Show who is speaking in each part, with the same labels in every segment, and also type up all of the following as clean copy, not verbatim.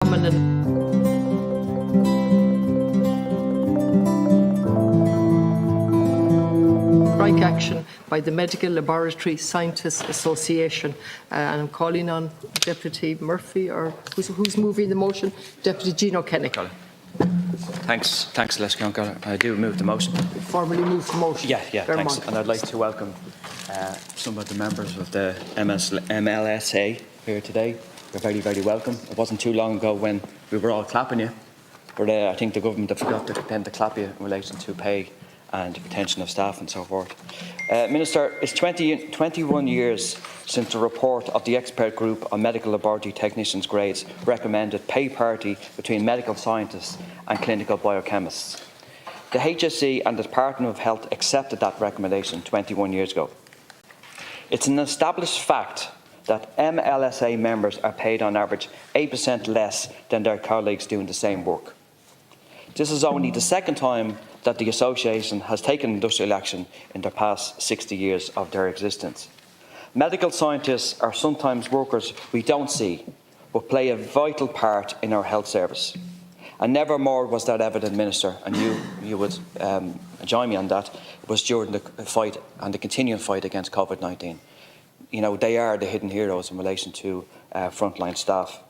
Speaker 1: Strike action by the Medical Laboratory Scientists Association, and I'm calling on Deputy Murphy, or who's moving the motion? Deputy Gino Kennick.
Speaker 2: Thanks, Les Councillor. I do move the motion.
Speaker 1: Formally move the motion.
Speaker 2: Yeah, thanks. And I'd like to welcome some of the members of the MLSA here today. You're very, very welcome. It wasn't too long ago when we were all clapping you, but I think the government have forgot to then to clap you in relation to pay and retention of staff and so forth. Minister, it's 21 years since the report of the expert group on medical laboratory technicians' grades recommended pay parity between medical scientists and clinical biochemists. The HSE and the Department of Health accepted that recommendation 21 years ago. It's an established fact that MLSA members are paid on average 8% less than their colleagues doing the same work. This is only the second time that the association has taken industrial action in the past 60 years of their existence. Medical scientists are sometimes workers we don't see, but play a vital part in our health service. And never more was that evident, Minister, and you would join me on that, was during the fight and the continuing fight against COVID-19. You know, they are the hidden heroes in relation to frontline staff.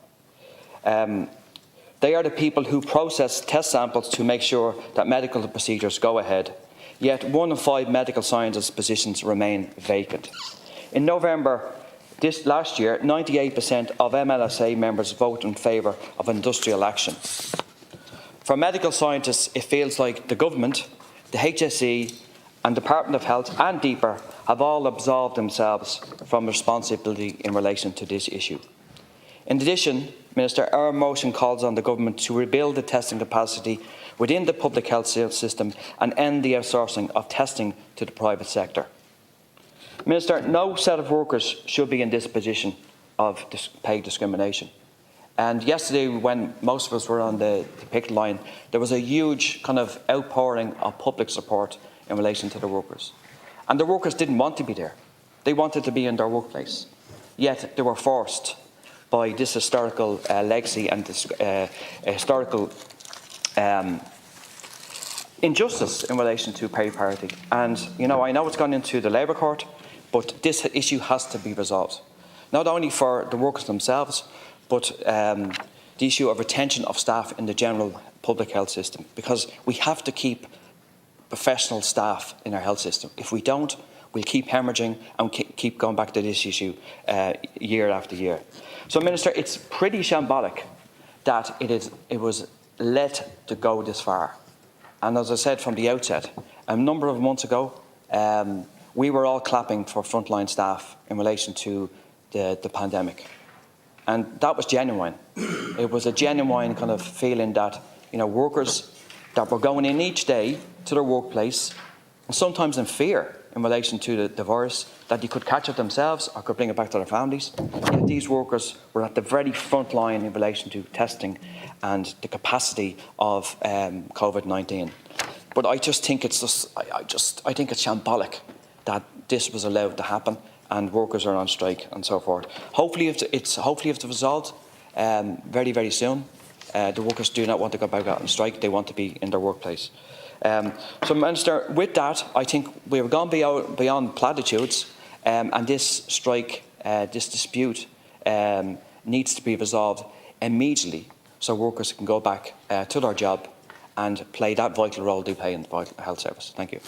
Speaker 2: They are the people who process test samples to make sure that medical procedures go ahead, yet 1 in 5 medical scientist positions remain vacant. In November last year, 98% of MLSA members voted in favour of industrial action. For medical scientists, it feels like the government, the HSE and Department of Health and DEPA have all absolved themselves from responsibility in relation to this issue. In addition, Minister, our motion calls on the government to rebuild the testing capacity within the public health system and end the outsourcing of testing to the private sector. Minister, no set of workers should be in this position of pay discrimination. And yesterday, when most of us were on the picket line, there was a huge kind of outpouring of public support in relation to the workers. And the workers didn't want to be there. They wanted to be in their workplace. Yet they were forced by this historical legacy and this historical injustice in relation to pay parity. And, you know, I know it's gone into the Labour Court, but this issue has to be resolved. Not only for the workers themselves, but the issue of retention of staff in the general public health system, because we have to keep professional staff in our health system. If we don't, we'll keep hemorrhaging and keep going back to this issue year after year. So, Minister, it's pretty shambolic that it was let to go this far. And as I said from the outset, a number of months ago, we were all clapping for frontline staff in relation to the pandemic. And that was genuine. It was a genuine kind of feeling that, you know, workers that were going in each day to their workplace, and sometimes in fear in relation to the virus, that they could catch it themselves or could bring it back to their families. Yet these workers were at the very front line in relation to testing and the capacity of COVID-19. But I just think I think it's shambolic that this was allowed to happen and workers are on strike and so forth. Hopefully, if it's resolved very, very soon. The workers do not want to go back out on strike. They want to be in their workplace. So, Minister, with that, I think we have gone beyond platitudes, and this strike, this dispute, needs to be resolved immediately so workers can go back to their job and play that vital role they play in the vital health service. Thank you.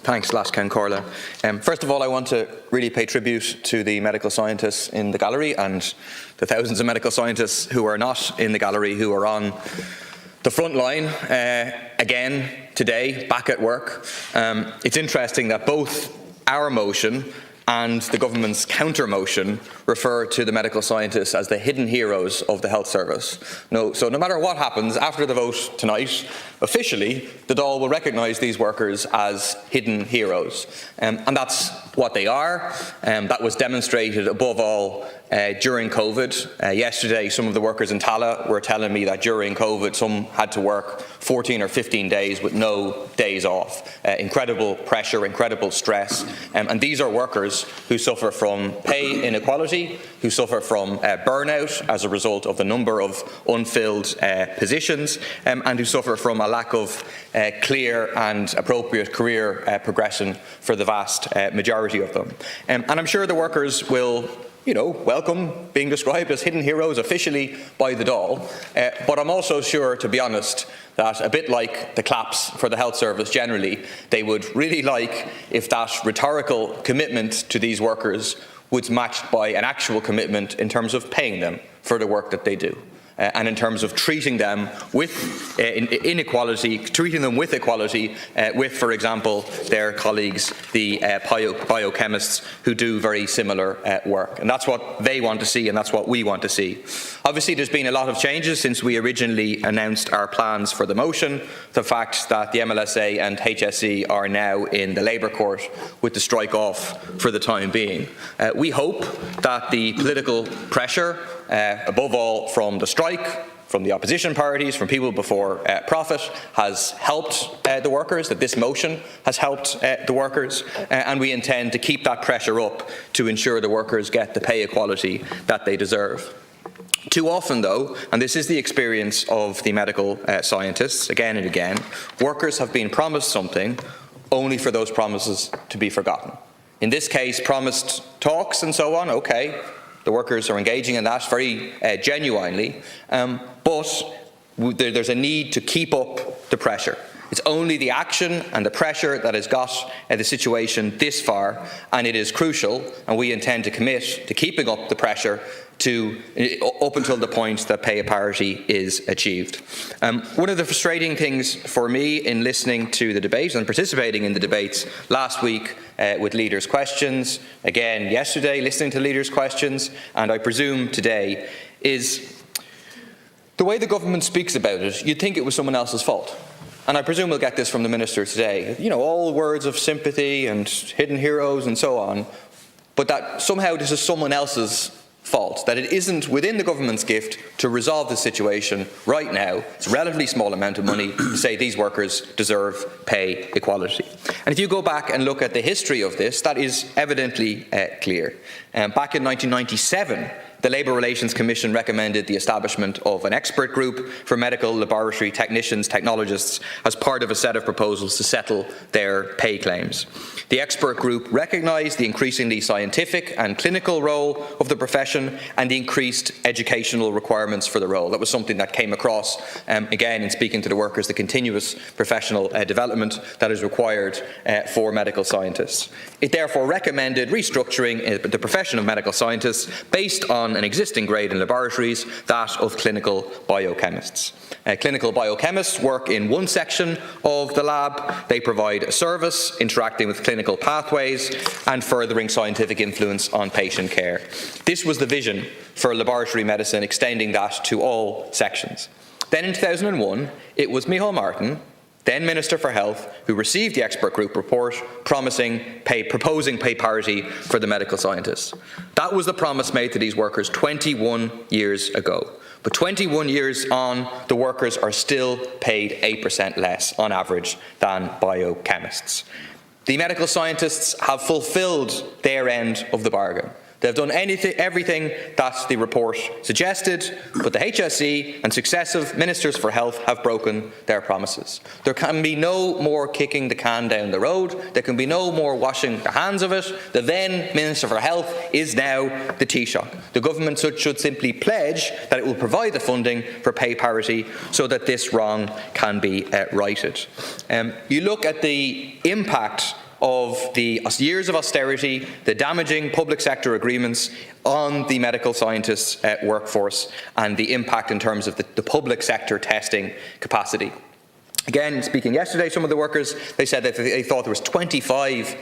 Speaker 3: Thanks, Les Councillor. First of all, I want to really pay tribute to the medical scientists in the gallery and the thousands of medical scientists who are not in the gallery, who are on the front line again today, back at work. It's interesting that both our motion and the government's counter-motion refer to the medical scientists as the hidden heroes of the health service. So no matter what happens after the vote tonight, officially, the Dáil will recognise these workers as hidden heroes. And that's what they are. That was demonstrated above all during COVID. Yesterday, some of the workers in Tallaght were telling me that during COVID, some had to work 14 or 15 days with no days off. Incredible pressure, incredible stress. And these are workers workers who suffer from pay inequality, who suffer from burnout as a result of the number of unfilled positions, and who suffer from a lack of clear and appropriate career progression for the vast majority of them. And I'm sure the workers will welcome being described as hidden heroes officially by the Dáil. But I'm also sure, to be honest, that a bit like the claps for the health service generally, they would really like if that rhetorical commitment to these workers was matched by an actual commitment in terms of paying them for the work that they do. And in terms of treating them with equality, with, for example, their colleagues, the biochemists who do very similar work. And that's what they want to see, and that's what we want to see. Obviously, there's been a lot of changes since we originally announced our plans for the motion. The fact that the MLSA and HSE are now in the Labour Court with the strike off for the time being. We hope that the political pressure, above all from the strike, from the opposition parties, from people before profit, has helped the workers, that this motion has helped the workers, and we intend to keep that pressure up to ensure the workers get the pay equality that they deserve. Too often, though, and this is the experience of the medical scientists again and again, workers have been promised something only for those promises to be forgotten. In this case, promised talks and so on, okay, the workers are engaging in that very genuinely, but there's a need to keep up the pressure. It's only the action and the pressure that has got the situation this far, and it is crucial, and we intend to commit to keeping up the pressure up until the point that pay parity is achieved. One of the frustrating things for me in listening to the debate and participating in the debates last week with leaders' questions, again yesterday listening to leaders' questions, and I presume today, is the way the government speaks about it. You'd think it was someone else's fault. And I presume we'll get this from the Minister today. All words of sympathy and hidden heroes and so on, but that somehow this is someone else's fault, that it isn't within the government's gift to resolve the situation right now. It's a relatively small amount of money to say these workers deserve pay equality. And if you go back and look at the history of this, that is evidently clear. Back in 1997, the Labour Relations Commission recommended the establishment of an expert group for medical laboratory technicians, technologists, as part of a set of proposals to settle their pay claims. The expert group recognised the increasingly scientific and clinical role of the profession and the increased educational requirements for the role. That was something that came across, again, in speaking to the workers, the continuous professional development that is required for medical scientists. It therefore recommended restructuring the profession of medical scientists based on an existing grade in laboratories, that of clinical biochemists. Clinical biochemists work in one section of the lab. They provide a service, interacting with clinical pathways and furthering scientific influence on patient care. This was the vision for laboratory medicine, extending that to all sections. Then in 2001, it was Micheál Martin, then Minister for Health, who received the expert group report proposing pay parity for the medical scientists. That was the promise made to these workers 21 years ago. But 21 years on, the workers are still paid 8% less on average than biochemists. The medical scientists have fulfilled their end of the bargain. They've done everything that the report suggested, but the HSE and successive Ministers for Health have broken their promises. There can be no more kicking the can down the road. There can be no more washing their hands of it. The then Minister for Health is now the Taoiseach. The government should simply pledge that it will provide the funding for pay parity so that this wrong can be righted. You look at the impact of the years of austerity, the damaging public sector agreements on the medical scientists' workforce, and the impact in terms of the public sector testing capacity. Again, speaking yesterday, some of the workers, they said that they thought there was 25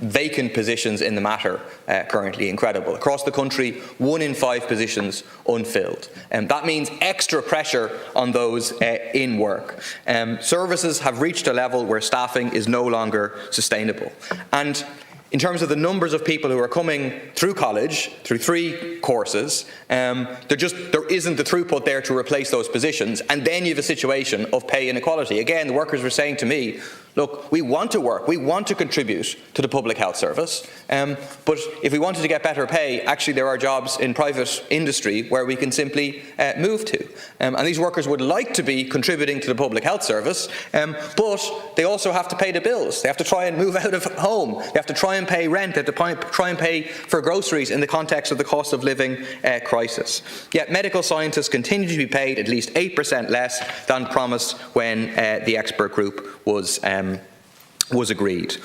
Speaker 3: vacant positions in the matter currently. Incredible. Across the country, 1 in 5 positions unfilled. That means extra pressure on those in work. Services have reached a level where staffing is no longer sustainable. And in terms of the numbers of people who are coming through college, through 3 courses, there isn't the throughput there to replace those positions, and then you have a situation of pay inequality. Again, the workers were saying to me, look, we want to work, we want to contribute to the public health service, but if we wanted to get better pay, actually there are jobs in private industry where we can simply move to. And these workers would like to be contributing to the public health service, but they also have to pay the bills. They have to try and move out of home. They have to try and pay rent. They have to try and pay for groceries in the context of the cost of living crisis. Yet medical scientists continue to be paid at least 8% less than promised when the expert group was agreed.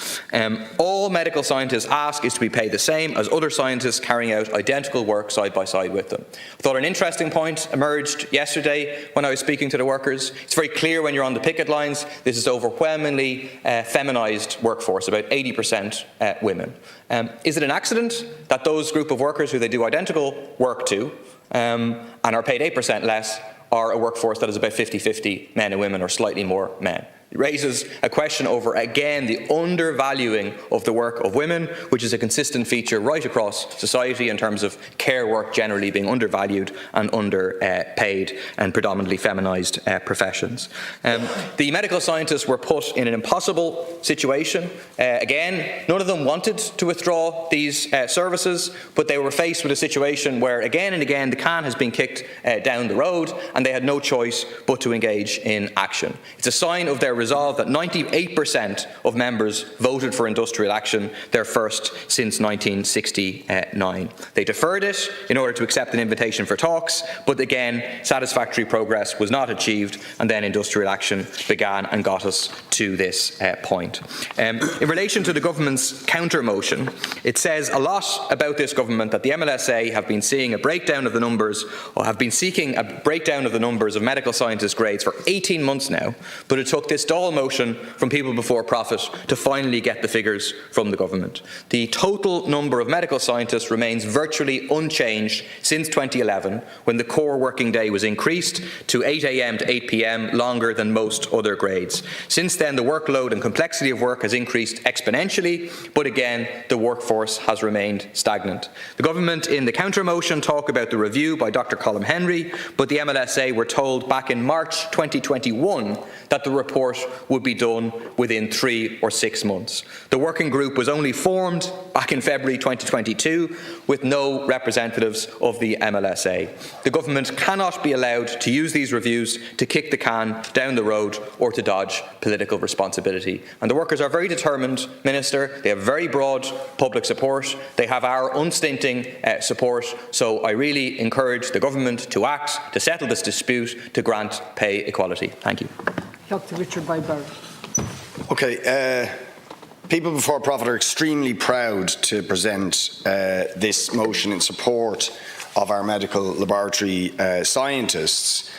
Speaker 3: All medical scientists ask is to be paid the same as other scientists carrying out identical work side by side with them. I thought an interesting point emerged yesterday when I was speaking to the workers. It's very clear when you're on the picket lines, this is overwhelmingly feminised workforce, about 80% women. Is it an accident that those group of workers who they do identical work to and are paid 8% less are a workforce that is about 50-50 men and women, or slightly more men? It raises a question over, again, the undervaluing of the work of women, which is a consistent feature right across society in terms of care work generally being undervalued and underpaid, and predominantly feminised professions. The medical scientists were put in an impossible situation. Again, none of them wanted to withdraw these services, but they were faced with a situation where again and again the can has been kicked down the road, and they had no choice but to engage in action. It's a sign of their resolve that 98% of members voted for industrial action, their first since 1969. They deferred it in order to accept an invitation for talks, but again, satisfactory progress was not achieved, and then industrial action began and got us to this point. In relation to the government's counter-motion, it says a lot about this government that the MLSA have been seeing a breakdown of the numbers, or have been seeking a breakdown of the numbers of medical scientist grades for 18 months now, but it took this Dail motion from People Before Profit to finally get the figures from the government. The total number of medical scientists remains virtually unchanged since 2011, when the core working day was increased to 8 a.m. to 8 p.m, longer than most other grades. Since then, the workload and complexity of work has increased exponentially, but again, the workforce has remained stagnant. The government in the counter-motion talk about the review by Dr. Colm Henry, but the MLSA were told back in March 2021 that the report would be done within 3 or 6 months. The working group was only formed back in February 2022 with no representatives of the MLSA. The government cannot be allowed to use these reviews to kick the can down the road or to dodge political responsibility. And the workers are very determined, Minister. They have very broad public support. They have our unstinting support. So I really encourage the government to act, to settle this dispute, to grant pay equality. Thank you.
Speaker 1: Dr. Richard Byberry.
Speaker 4: Okay, People Before Profit are extremely proud to present this motion in support of our medical laboratory scientists,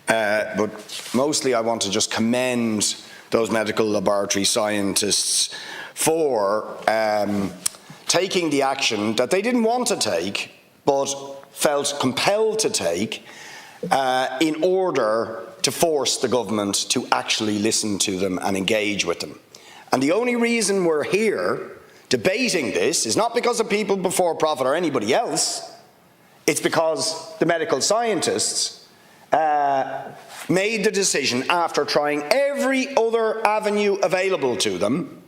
Speaker 4: but mostly I want to just commend those medical laboratory scientists for taking the action that they didn't want to take but felt compelled to take in order to force the government to actually listen to them and engage with them. And the only reason we're here debating this is not because of People Before Profit or anybody else. It's because the medical scientists made the decision, after trying every other avenue available to them,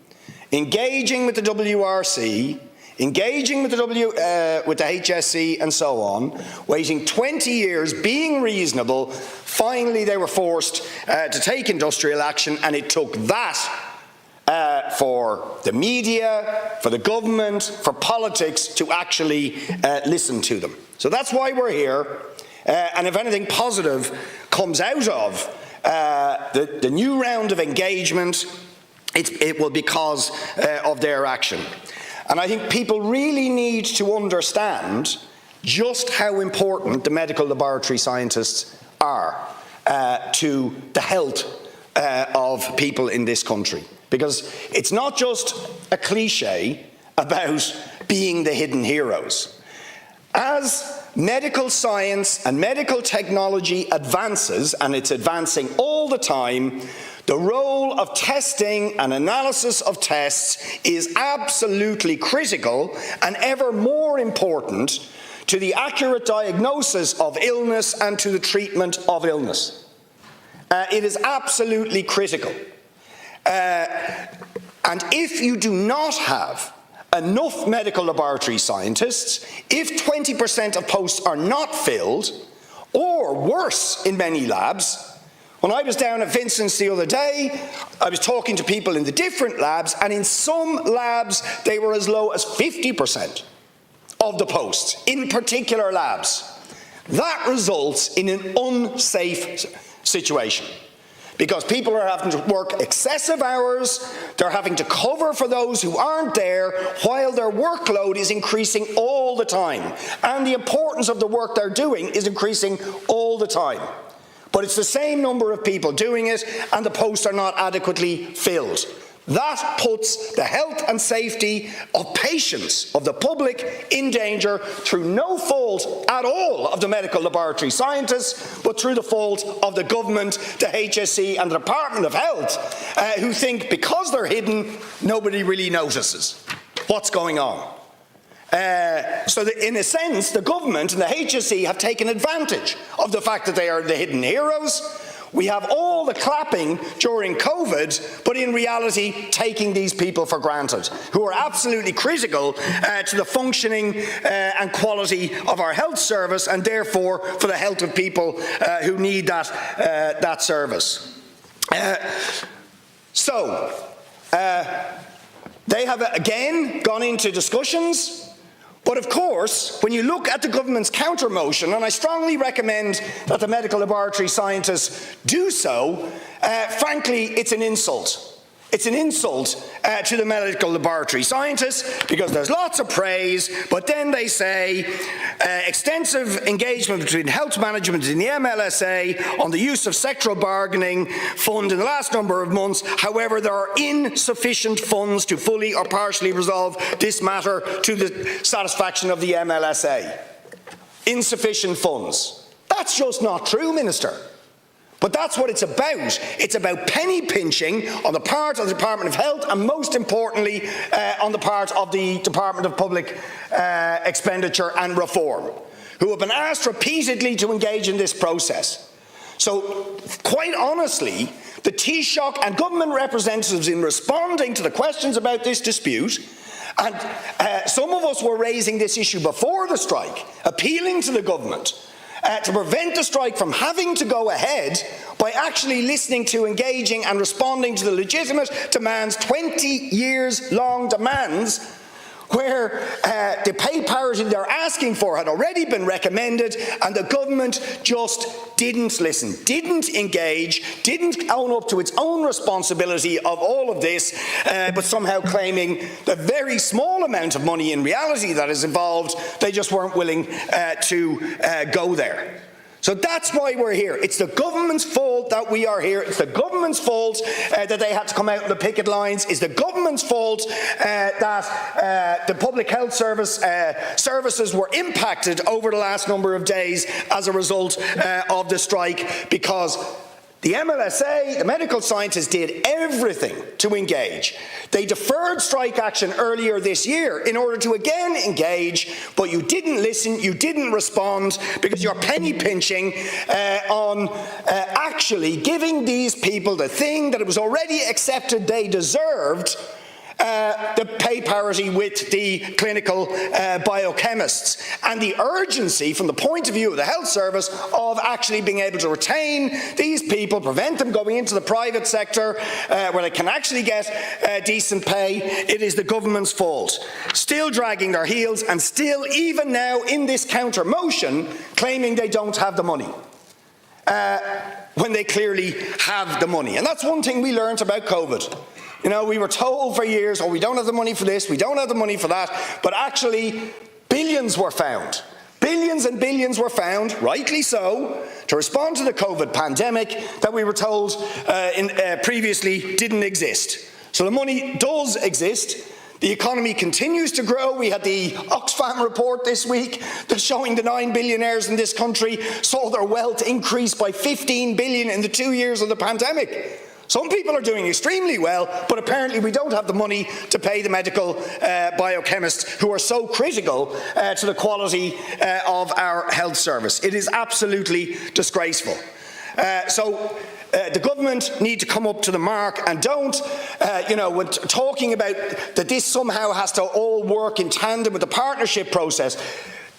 Speaker 4: engaging with the WRC, engaging with the HSE and so on, waiting 20 years, being reasonable. Finally, they were forced to take industrial action, and it took that for the media, for the government, for politics to actually listen to them. So that's why we're here. And if anything positive comes out of the new round of engagement, it will be because of their action. And I think people really need to understand just how important the medical laboratory scientists are to the health of people in this country. Because it's not just a cliche about being the hidden heroes. As medical science and medical technology advances, and it's advancing all the time, the role of testing and analysis of tests is absolutely critical and ever more important to the accurate diagnosis of illness and to the treatment of illness. It is absolutely critical. And if you do not have enough medical laboratory scientists, if 20% of posts are not filled, or worse in many labs, when I was down at Vincent's the other day, I was talking to people in the different labs, and in some labs they were as low as 50% of the posts in particular labs. That results in an unsafe situation, because people are having to work excessive hours, they're having to cover for those who aren't there, while their workload is increasing all the time. And the importance of the work they're doing is increasing all the time. But it's the same number of people doing it, and the posts are not adequately filled. That puts the health and safety of patients, of the public, in danger through no fault at all of the medical laboratory scientists, but through the fault of the government, the HSE and the Department of Health, who think because they're hidden, nobody really notices what's going on. So that in a sense, the government and the HSE have taken advantage of the fact that they are the hidden heroes. We have all the clapping during COVID, but in reality taking these people for granted, who are absolutely critical to the functioning and quality of our health service, and therefore for the health of people who need that service. They have again gone into discussions. But of course, when you look at the government's counter-motion, and I strongly recommend that the medical laboratory scientists do so, frankly, it's an insult. It's an insult to the medical laboratory scientists, because there's lots of praise, but then they say extensive engagement between health management and the MLSA on the use of sectoral bargaining fund in the last number of months. However, there are insufficient funds to fully or partially resolve this matter to the satisfaction of the MLSA. Insufficient funds. That's just not true, Minister. But that's what it's about. It's about penny pinching on the part of the Department of Health, and most importantly on the part of the Department of Public Expenditure and Reform, who have been asked repeatedly to engage in this process. So quite honestly, the Taoiseach and government representatives, in responding to the questions about this dispute, and some of us were raising this issue before the strike, appealing to the government to prevent the strike from having to go ahead by actually listening to, engaging and responding to the legitimate demands, 20 years long demands, where the pay parity they're asking for had already been recommended, and the government just didn't listen, didn't engage, didn't own up to its own responsibility of all of this, but somehow claiming the very small amount of money in reality that is involved, they just weren't willing to go there. So that's why we're here. It's the government's fault that we are here. It's the government's fault that they had to come out on the picket lines. It's the government's fault that the public health services were impacted over the last number of days as a result of the strike, because the MLSA, the medical scientists, did everything to engage. They deferred strike action earlier this year in order to again engage, but you didn't listen, you didn't respond, because you're penny pinching on actually giving these people the thing that it was already accepted they deserved, the pay parity with the clinical biochemists, and the urgency from the point of view of the health service of actually being able to retain these people, prevent them going into the private sector where they can actually get decent pay. It is the government's fault. Still dragging their heels, and still, even now in this counter motion, claiming they don't have the money, when they clearly have the money. And that's one thing we learned about COVID. You know, we were told for years, oh, we don't have the money for this, we don't have the money for that, but actually billions were found. Billions and billions were found, rightly so, to respond to the COVID pandemic that we were told previously didn't exist. So the money does exist. The economy continues to grow. We had the Oxfam report this week that's showing the 9 billionaires in this country saw their wealth increase by 15 billion in the 2 years of the pandemic. Some people are doing extremely well, but apparently we don't have the money to pay the medical biochemists who are so critical to the quality of our health service. It is absolutely disgraceful. The government need to come up to the mark and don't, when talking about that this somehow has to all work in tandem with the partnership process.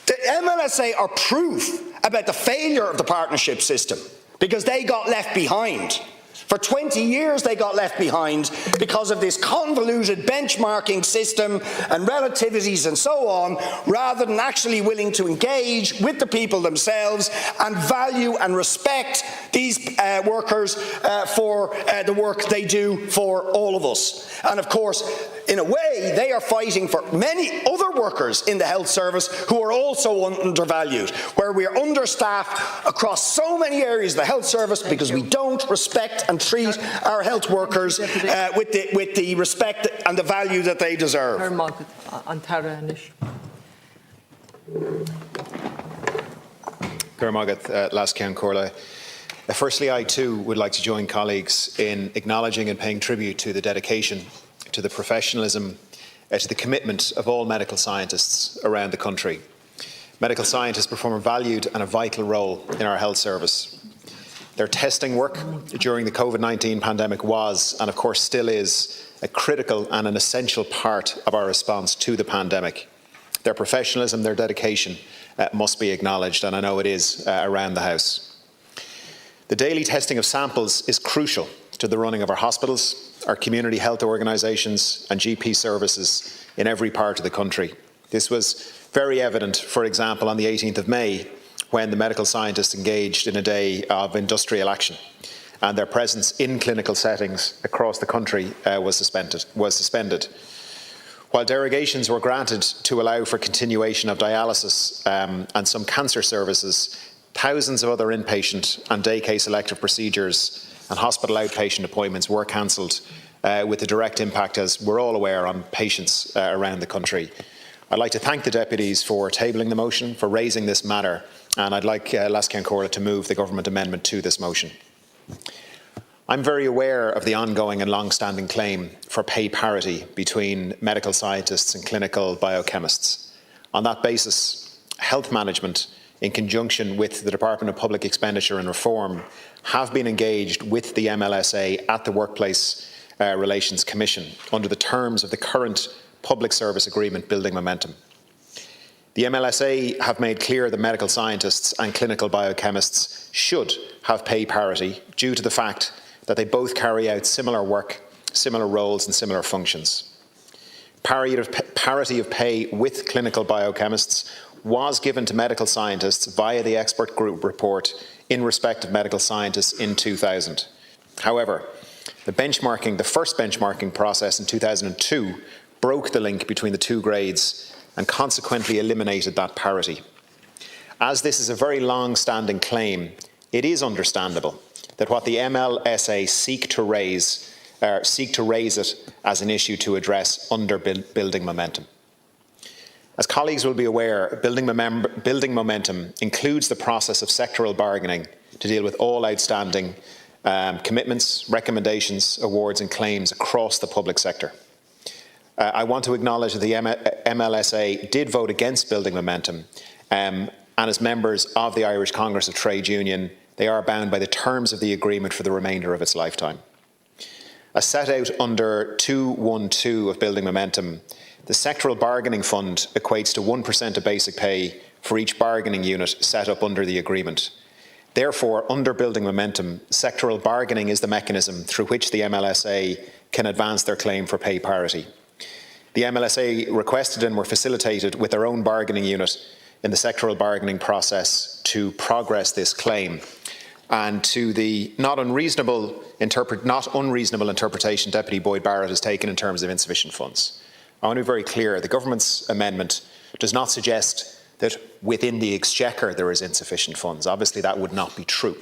Speaker 4: The MLSA are proof about the failure of the partnership system because they got left behind. For 20 years they got left behind because of this convoluted benchmarking system and relativities and so on, rather than actually willing to engage with the people themselves and value and respect these workers for the work they do for all of us. And of course, in a way, they are fighting for many other workers in the health service who are also undervalued, where we are understaffed across so many areas of the health service because we don't respect and treat our health workers with the respect and the value that they deserve.
Speaker 5: Firstly, I too would like to join colleagues in acknowledging and paying tribute to the dedication, to the professionalism, to the commitment of all medical scientists around the country. Medical scientists perform a valued and a vital role in our health service. Their testing work during the COVID-19 pandemic was, and of course still is, a critical and an essential part of our response to the pandemic. Their professionalism, their dedication must be acknowledged, and I know it is around the House. The daily testing of samples is crucial to the running of our hospitals, our community health organisations and GP services in every part of the country. This was very evident, for example, on the 18th of May, when the medical scientists engaged in a day of industrial action, and their presence in clinical settings across the country was suspended. While derogations were granted to allow for continuation of dialysis and some cancer services, thousands of other inpatient and day case elective procedures and hospital outpatient appointments were cancelled with the direct impact, as we're all aware, on patients around the country. I'd like to thank the deputies for tabling the motion, for raising this matter, and I'd like Lasceann Comhairle to move the government amendment to this motion. I'm very aware of the ongoing and long-standing claim for pay parity between medical scientists and clinical biochemists. On that basis, health management, in conjunction with the Department of Public Expenditure and Reform, have been engaged with the MLSA at the Workplace Relations Commission under the terms of the current Public Service Agreement Building Momentum. The MLSA have made clear that medical scientists and clinical biochemists should have pay parity due to the fact that they both carry out similar work, similar roles and similar functions. Parity of pay with clinical biochemists was given to medical scientists via the expert group report in respect of medical scientists in 2000. However, the first benchmarking process in 2002 broke the link between the two grades and consequently eliminated that parity. As this is a very long-standing claim, it is understandable that what the MLSA seek to raise it as an issue to address under building momentum. As colleagues will be aware, building momentum includes the process of sectoral bargaining to deal with all outstanding commitments, recommendations, awards and claims across the public sector. I want to acknowledge that the MLSA did vote against building momentum, and as members of the Irish Congress of Trade Union, they are bound by the terms of the agreement for the remainder of its lifetime. As set out under 2.1.2 of building momentum, the sectoral bargaining fund equates to 1% of basic pay for each bargaining unit set up under the agreement. Therefore, under building momentum, sectoral bargaining is the mechanism through which the MLSA can advance their claim for pay parity. The MLSA requested and were facilitated with their own bargaining unit in the sectoral bargaining process to progress this claim. And to the not unreasonable interpretation Deputy Boyd Barrett has taken in terms of insufficient funds. I want to be very clear, the government's amendment does not suggest that within the Exchequer there is insufficient funds. Obviously that would not be true.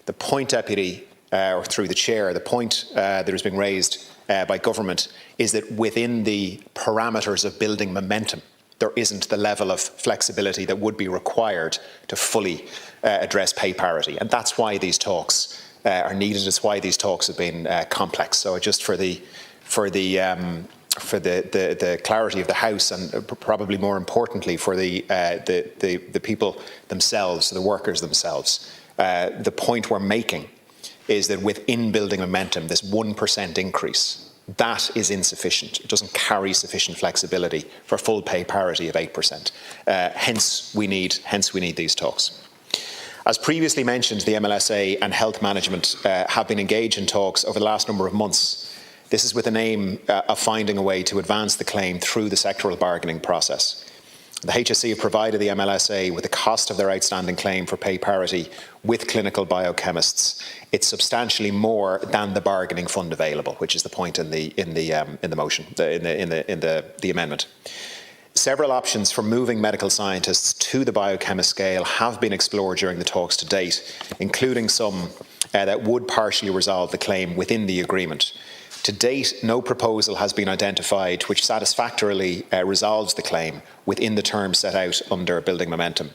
Speaker 5: The point, Deputy, or through the Chair, the point that is being raised by government is that within the parameters of building momentum, there isn't the level of flexibility that would be required to fully address pay parity. And that's why these talks are needed. It's why these talks have been complex. So just for the clarity of the House, and probably more importantly for the people themselves, the workers themselves, the point we're making is that within building momentum, this 1% increase, that is insufficient. It doesn't carry sufficient flexibility for full pay parity of 8%. Hence, we need these talks. As previously mentioned, the MLSA and health management have been engaged in talks over the last number of months. This is with an aim of finding a way to advance the claim through the sectoral bargaining process. The HSE have provided the MLSA with the cost of their outstanding claim for pay parity with clinical biochemists. It's substantially more than the bargaining fund available, which is the point in the motion, in the amendment. Several options for moving medical scientists to the biochemist scale have been explored during the talks to date, including some that would partially resolve the claim within the agreement. To date, no proposal has been identified which satisfactorily resolves the claim within the terms set out under building momentum.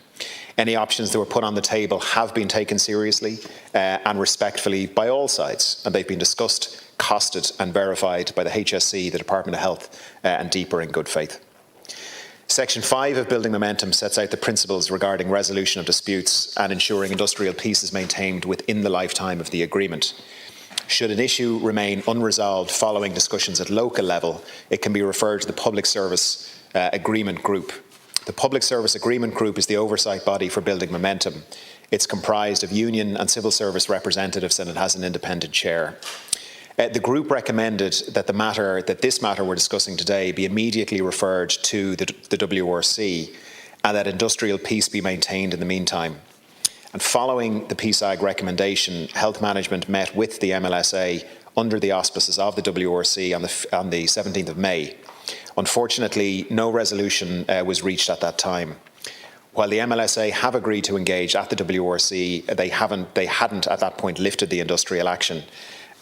Speaker 5: Any options that were put on the table have been taken seriously and respectfully by all sides, and they've been discussed, costed and verified by the HSE, the Department of Health and DEPA in good faith. Section 5 of Building Momentum sets out the principles regarding resolution of disputes and ensuring industrial peace is maintained within the lifetime of the agreement. Should an issue remain unresolved following discussions at local level, it can be referred to the Public Service Agreement Group. The Public Service Agreement Group is the oversight body for Building Momentum. It's comprised of union and civil service representatives and it has an independent chair. The group recommended that this matter we're discussing today be immediately referred to the WRC and that industrial peace be maintained in the meantime. And following the PSAG recommendation, Health Management met with the MLSA under the auspices of the WRC on the 17th of May. Unfortunately, no resolution was reached at that time. While the MLSA have agreed to engage at the WRC, they hadn't at that point lifted the industrial action.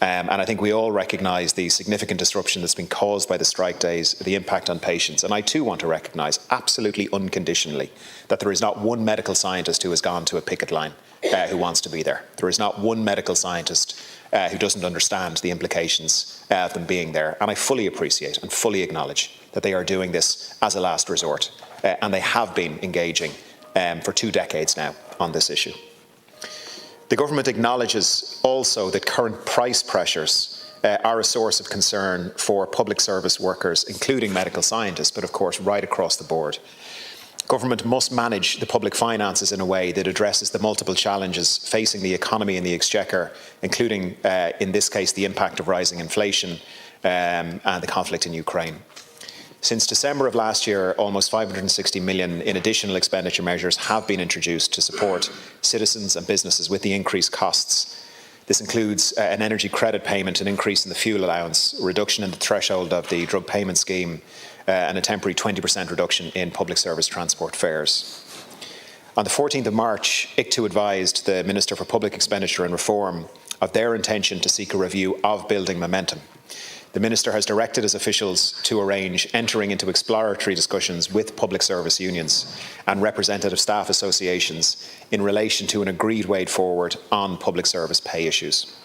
Speaker 5: And I think we all recognise the significant disruption that's been caused by the strike days, the impact on patients. And I too want to recognise absolutely unconditionally that there is not one medical scientist who has gone to a picket line who wants to be there. There is not one medical scientist who doesn't understand the implications of them being there. And I fully appreciate and fully acknowledge that they are doing this as a last resort. And they have been engaging for 2 decades now on this issue. The government acknowledges also that current price pressures are a source of concern for public service workers, including medical scientists, but of course right across the board. Government must manage the public finances in a way that addresses the multiple challenges facing the economy and the exchequer, including, in this case, the impact of rising inflation and the conflict in Ukraine. Since December of last year, almost 560 million in additional expenditure measures have been introduced to support citizens and businesses with the increased costs. This includes an energy credit payment, an increase in the fuel allowance, a reduction in the threshold of the drug payment scheme, and a temporary 20% reduction in public service transport fares. On the 14th of March, ICTU advised the Minister for Public Expenditure and Reform of their intention to seek a review of building momentum. The Minister has directed his officials to arrange entering into exploratory discussions with public service unions and representative staff associations in relation to an agreed way forward on public service pay issues.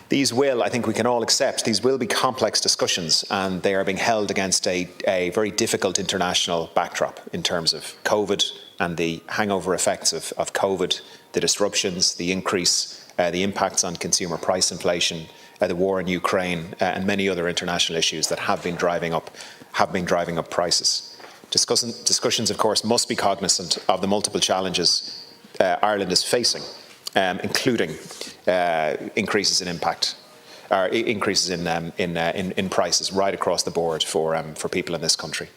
Speaker 5: These will, I think we can all accept, these will be complex discussions and they are being held against a very difficult international backdrop in terms of COVID and the hangover effects of COVID, the disruptions, the increase, the impacts on consumer price inflation, the war in Ukraine and many other international issues that have been driving up prices. Discussions, of course, must be cognizant of the multiple challenges Ireland is facing, including increases in impact, or increases in prices right across the board for people in this country.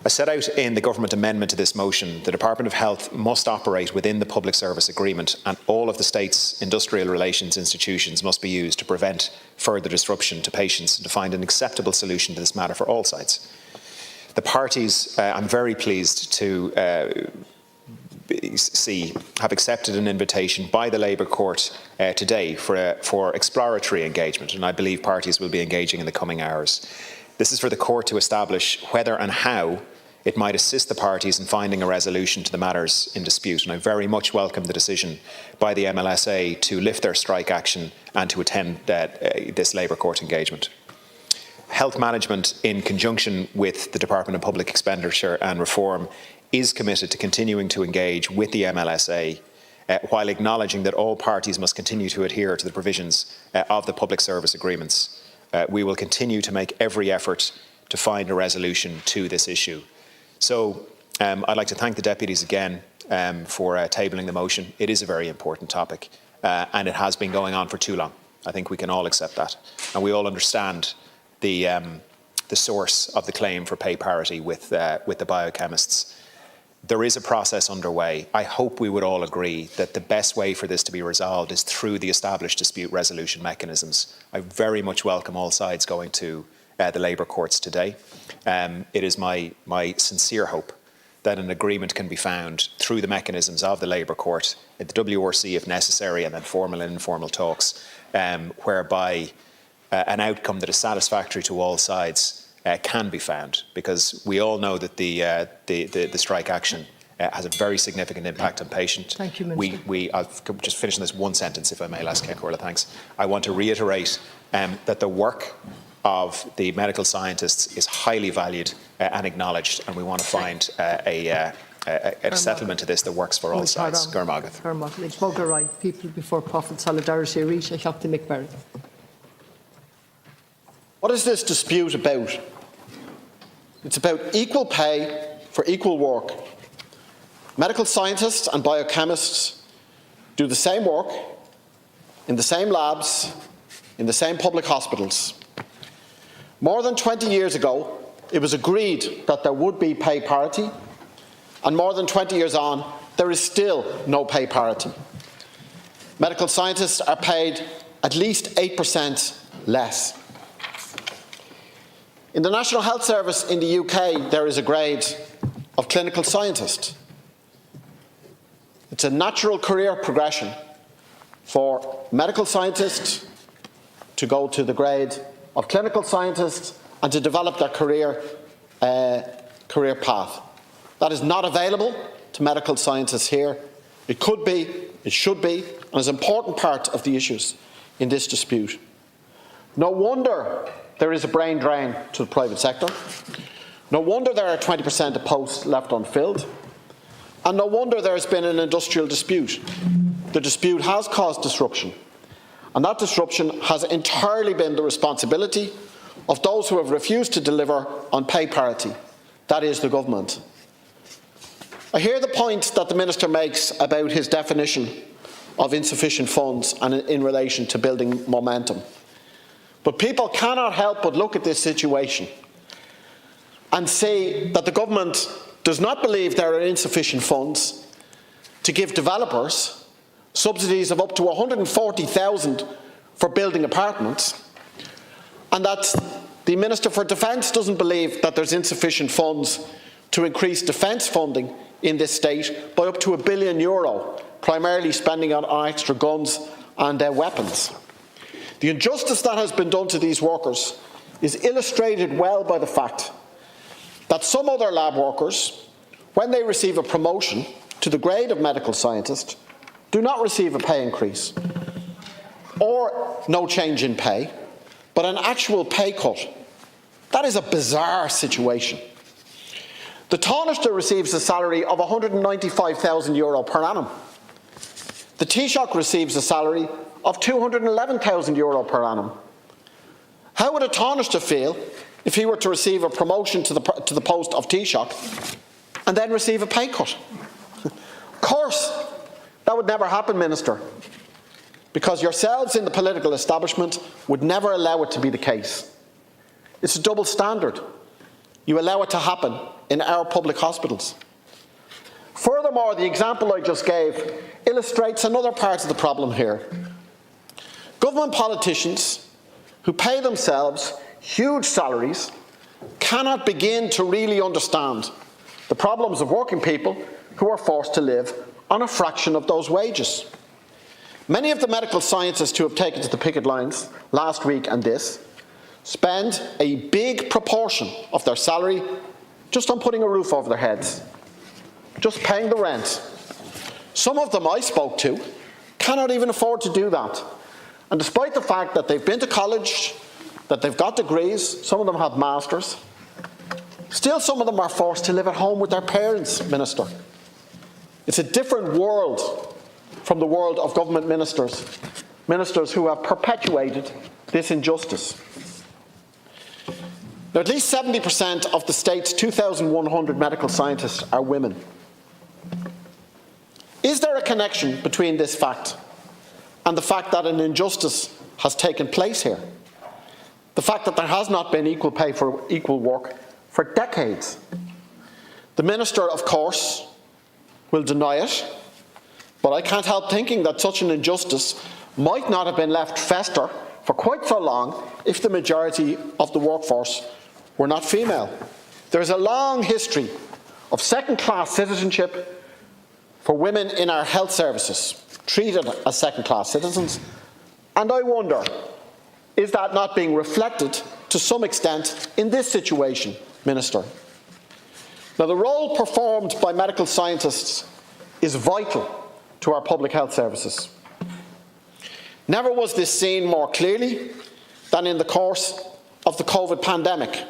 Speaker 5: As set out in the government amendment to this motion, the Department of Health must operate within the Public Service Agreement and all of the state's industrial relations institutions must be used to prevent further disruption to patients and to find an acceptable solution to this matter for all sides. The parties, I'm very pleased to have accepted an invitation by the Labour Court today for exploratory engagement, and I believe parties will be engaging in the coming hours. This is for the court to establish whether and how it might assist the parties in finding a resolution to the matters in dispute. And I very much welcome the decision by the MLSA to lift their strike action and to attend this Labour Court engagement. Health Management, in conjunction with the Department of Public Expenditure and Reform, is committed to continuing to engage with the MLSA while acknowledging that all parties must continue to adhere to the provisions of the public service agreements. We will continue to make every effort to find a resolution to this issue. So I'd like to thank the deputies again for tabling the motion. It is a very important topic and it has been going on for too long. I think we can all accept that. And we all understand the source of the claim for pay parity with the biochemists. There is a process underway. I hope we would all agree that the best way for this to be resolved is through the established dispute resolution mechanisms. I very much welcome all sides going to the Labour courts today. It is my sincere hope that an agreement can be found through the mechanisms of the Labour court, at the WRC if necessary, and then formal and informal talks, whereby an outcome that is satisfactory to all sides can be found, because we all know that the strike action has a very significant impact on patients.
Speaker 1: Thank you, Minister.
Speaker 5: I'll just finish in this one sentence, if I may, last Corla, thanks. I want to reiterate that the work of the medical scientists is highly valued and acknowledged, and we want to find a settlement to this that works for all sides. People
Speaker 1: before profit solidarity reach a shop to McBarry.
Speaker 6: What is this dispute about? It's about equal pay for equal work. Medical scientists and biochemists do the same work in the same labs, in the same public hospitals. More than 20 years ago, it was agreed that there would be pay parity, and more than 20 years on, there is still no pay parity. Medical scientists are paid at least 8% less. In the National Health Service in the UK, there is a grade of clinical scientist. It's a natural career progression for medical scientists to go to the grade of clinical scientists and to develop their career path. That is not available to medical scientists here. It could be, it should be, and is an important part of the issues in this dispute. No wonder there is a brain drain to the private sector. No wonder there are 20% of posts left unfilled. And no wonder there has been an industrial dispute. The dispute has caused disruption. And that disruption has entirely been the responsibility of those who have refused to deliver on pay parity. That is the government. I hear the point that the Minister makes about his definition of insufficient funds and in relation to building momentum. But people cannot help but look at this situation and see that the government does not believe there are insufficient funds to give developers subsidies of up to 140,000 for building apartments, and that the Minister for Defence doesn't believe that there's insufficient funds to increase defence funding in this state by up to €1 billion, primarily spending on extra guns and weapons. The injustice that has been done to these workers is illustrated well by the fact that some other lab workers, when they receive a promotion to the grade of medical scientist, do not receive a pay increase or no change in pay, but an actual pay cut. That is a bizarre situation. The Taoiseach receives a salary of €195,000 per annum. The Taoiseach receives a salary of €211,000 per annum. How would a Taoiseach feel if he were to receive a promotion to the post of Taoiseach and then receive a pay cut? Of course, that would never happen, Minister, because yourselves in the political establishment would never allow it to be the case. It's a double standard. You allow it to happen in our public hospitals. Furthermore, the example I just gave illustrates another part of the problem here. Government politicians who pay themselves huge salaries cannot begin to really understand the problems of working people who are forced to live on a fraction of those wages. Many of the medical scientists who have taken to the picket lines last week and this spend a big proportion of their salary just on putting a roof over their heads, just paying the rent. Some of them I spoke to cannot even afford to do that. And despite the fact that they've been to college, that they've got degrees, some of them have masters, Still, some of them are forced to live at home with their parents, Minister. It's a different world from the world of government ministers, ministers who have perpetuated this injustice. Now, at least 70% of the state's 2,100 medical scientists are women. Is there a connection between this fact and the fact that an injustice has taken place here? The fact that there has not been equal pay for equal work for decades? The Minister, of course, will deny it, but I can't help thinking that such an injustice might not have been left fester for quite so long if the majority of the workforce were not female. There is a long history of second-class citizenship for women in our health services, treated as second-class citizens, and I wonder, is that not being reflected to some extent in this situation, Minister? Now, the role performed by medical scientists is vital to our public health services. Never was this seen more clearly than in the course of the COVID pandemic,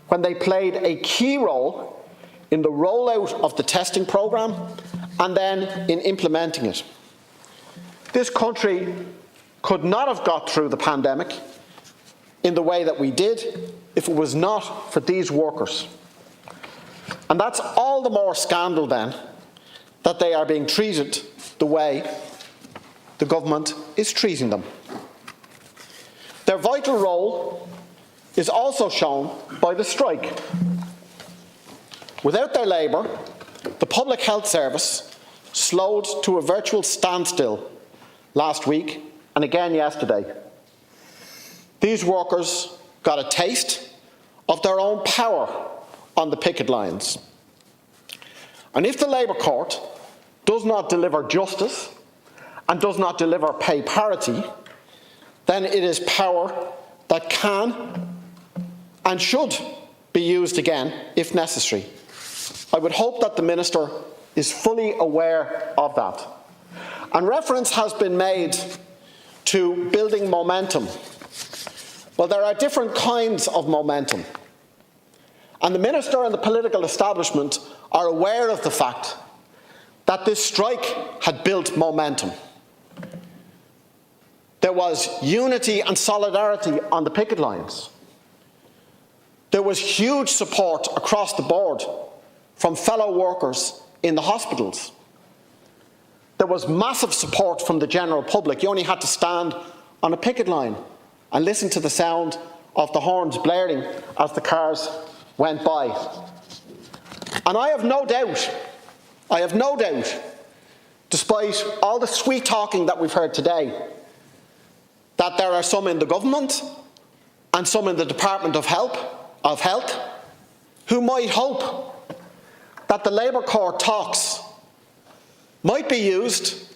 Speaker 6: when they played a key role in the rollout of the testing programme and then in implementing it. This country could not have got through the pandemic in the way that we did if it was not for these workers. And that's all the more scandal then that they are being treated the way the government is treating them. Their vital role is also shown by the strike. Without their labour, the public health service slowed to a virtual standstill last week and again yesterday. These workers got a taste of their own power on the picket lines. And if the Labour Court does not deliver justice and does not deliver pay parity, then it is power that can and should be used again if necessary. I would hope that the Minister is fully aware of that. And reference has been made to building momentum. Well, there are different kinds of momentum. And the Minister and the political establishment are aware of the fact that this strike had built momentum. There was unity and solidarity on the picket lines. There was huge support across the board from fellow workers in the hospitals. There was massive support from the general public. You only had to stand on a picket line and listen to the sound of the horns blaring as the cars went by. And I have no doubt, despite all the sweet talking that we've heard today, that there are some in the government and some in the Department of Health who might hope that the Labour Court talks might be used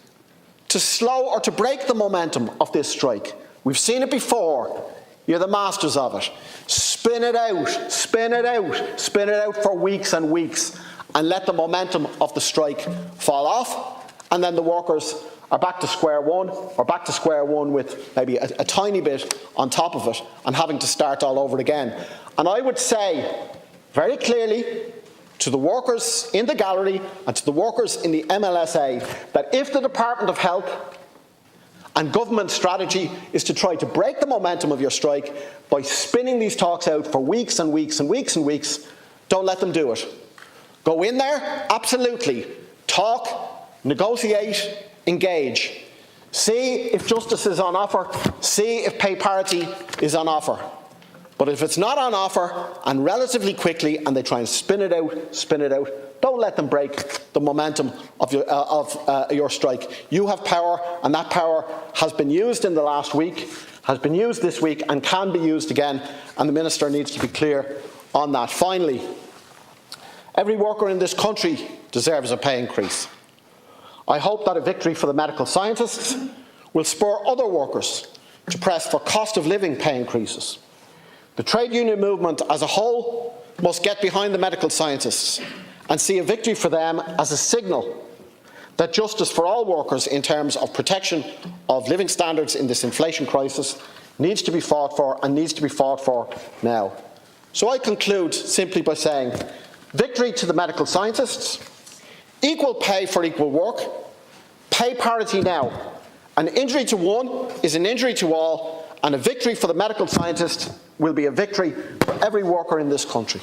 Speaker 6: to slow or to break the momentum of this strike. We've seen it before. You're the masters of it. Spin it out, spin it out, spin it out for weeks and weeks, and let the momentum of the strike fall off, and then the workers are back to square one, or back to square one with maybe a tiny bit on top of it, and having to start all over again. And I would say very clearly to the workers in the gallery and to the workers in the MLSA that if the Department of Health and government strategy is to try to break the momentum of your strike by spinning these talks out for weeks and weeks and weeks and weeks, don't let them do it. Go in there, absolutely. Talk, negotiate, engage. See if justice is on offer. See if pay parity is on offer. But if it's not on offer, and relatively quickly, and they try and spin it out, don't let them break the momentum of your strike. You have power, and that power has been used in the last week, has been used this week, and can be used again, and the Minister needs to be clear on that. Finally, every worker in this country deserves a pay increase. I hope that a victory for the medical scientists will spur other workers to press for cost of living pay increases. The trade union movement as a whole must get behind the medical scientists and see a victory for them as a signal that justice for all workers in terms of protection of living standards in this inflation crisis needs to be fought for, and needs to be fought for now. So I conclude simply by saying, victory to the medical scientists, equal pay for equal work, pay parity now. An injury to one is an injury to all, and a victory for the medical scientist will be a victory for every worker in this country.